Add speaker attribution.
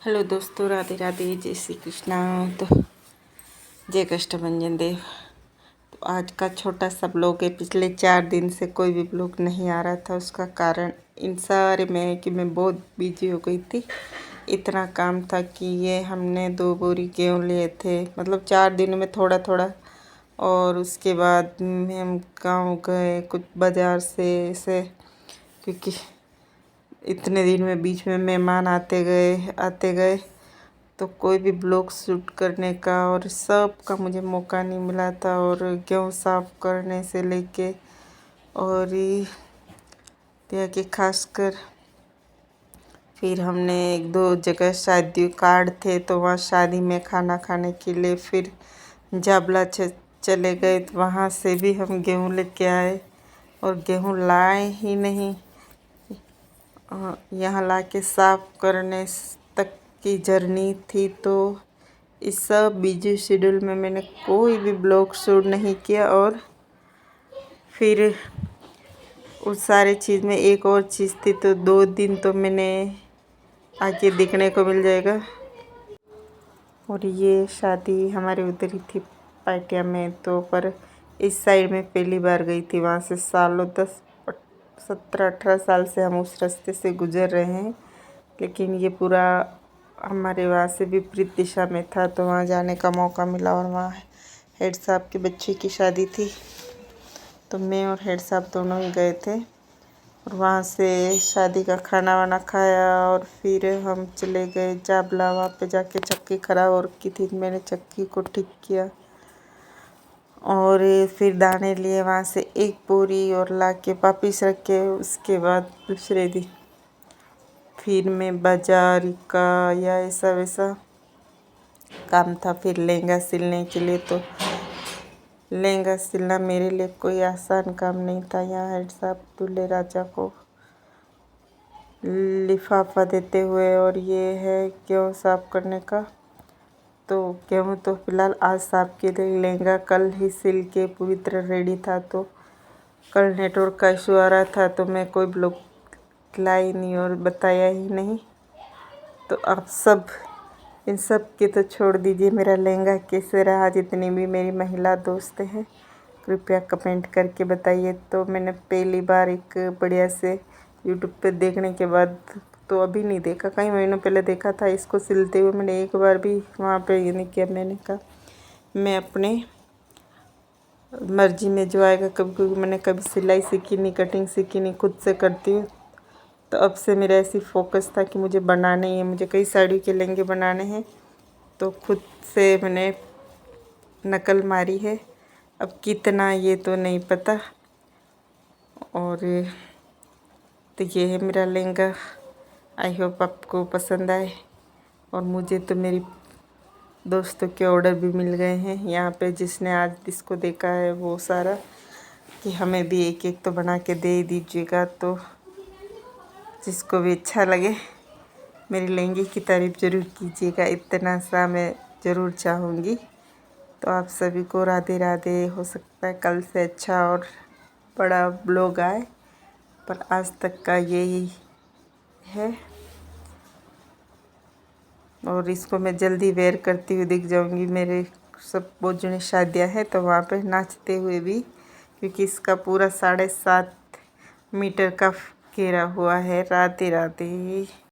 Speaker 1: Hello दोस्तों, राधे राधे, जय श्री कृष्णा। तो जय कष्टभंजन देव। तो आज का छोटा सा ब्लॉग है। पिछले 4 दिन से कोई भी ब्लॉग नहीं आ रहा था। उसका कारण इन सारे में है कि मैं बहुत बिजी हो गई थी। इतना काम था कि ये हमने 2 बोरी गेहूँ लिए थे, मतलब 4 दिनों में थोड़ा थोड़ा। और उसके बाद में हम गाँव गए कुछ बाज़ार से ऐसे, क्योंकि इतने दिन में बीच में मेहमान आते गए तो कोई भी ब्लॉग शूट करने का और सब का मुझे मौका नहीं मिला था। और गेहूँ साफ करने से लेके और क्या कि खासकर फिर हमने 1-2 जगह शादी कार्ड थे तो वहाँ शादी में खाना खाने के लिए फिर जाबला चले गए। तो वहाँ से भी हम गेहूँ लेके आए और गेहूँ लाए ही नहीं, यहाँ लाके साफ करने तक की जर्नी थी। तो इस सब बिजी शेड्यूल में मैंने कोई भी ब्लॉग शूट नहीं किया। और फिर उस सारे चीज़ में एक और चीज़ थी, तो 2 दिन तो मैंने आगे देखने को मिल जाएगा। और ये शादी हमारे उधर ही थी पाटिया में, तो पर इस साइड में पहली बार गई थी। वहाँ से सालों 17-18 साल से हम उस रास्ते से गुज़र रहे हैं, लेकिन ये पूरा हमारे वहाँ से विपरीत दिशा में था। तो वहाँ जाने का मौका मिला और वहाँ हेड साहब के बच्चे की शादी थी, तो मैं और हेड साहब दोनों ही गए थे। और वहाँ से शादी का खाना वाना खाया और फिर हम चले गए जाबला। वहाँ पे जाके चक्की ख़राब हो रखी थी, मैंने चक्की को ठीक किया और फिर दाने लिए वहाँ से 1 बोरी और ला के वापिस रखे। उसके बाद दूसरे दिन फिर मैं बाजार का या ऐसा वैसा काम था फिर लहंगा सिलने के लिए। तो लहंगा सिलना मेरे लिए कोई आसान काम नहीं था। यहाँ हेड साहब दूल्हे राजा को लिफाफा देते हुए और ये है गेहूँ साफ करने का। तो गेहूँ तो फिलहाल आज साफ के लिए, लहंगा कल ही सिल के पूरी तरह रेडी था। तो कल नेटवर्क का इशू आ रहा था तो मैं कोई ब्लॉग लाई नहीं और बताया ही नहीं। तो आप सब इन सब के तो छोड़ दीजिए, मेरा लहंगा कैसे रहा। जितनी भी मेरी महिला दोस्त हैं कृपया कमेंट करके बताइए। तो मैंने पहली बार एक बढ़िया से यूट्यूब पे देखने के बाद, तो अभी नहीं देखा, कई महीनों पहले देखा था इसको सिलते हुए। मैंने एक बार भी वहाँ पे ये नहीं किया। मैंने कहा मैं अपने मर्जी में जो आएगा, कभी क्योंकि मैंने कभी सिलाई सीखी नहीं, कटिंग सीखी नहीं, खुद से करती हूँ। तो अब से मेरा ऐसी फोकस था कि मुझे बनाने ही है, मुझे कई साड़ी के लहंगे बनाने हैं। तो खुद से मैंने नकल मारी है, अब कितना ये तो नहीं पता। और तो ये है मेरा लहंगा। आई होप आपको पसंद आए। और मुझे तो मेरी दोस्तों के ऑर्डर भी मिल गए हैं यहाँ पे, जिसने आज इसको देखा है वो सारा, कि हमें भी एक एक तो बना के दे दीजिएगा। तो जिसको भी अच्छा लगे मेरे लहंगे की तारीफ़ ज़रूर कीजिएगा, इतना सा मैं ज़रूर चाहूँगी। तो आप सभी को राधे राधे। हो सकता है कल से अच्छा और बड़ा ब्लॉग आए, पर आज तक का यही है। और इसको मैं जल्दी वेयर करती हुई दिख जाऊंगी। मेरे सब बहुत जने शादियाँ हैं तो वहाँ पे नाचते हुए भी, क्योंकि इसका पूरा 7.5 मीटर का घेरा हुआ है। राधे राधे।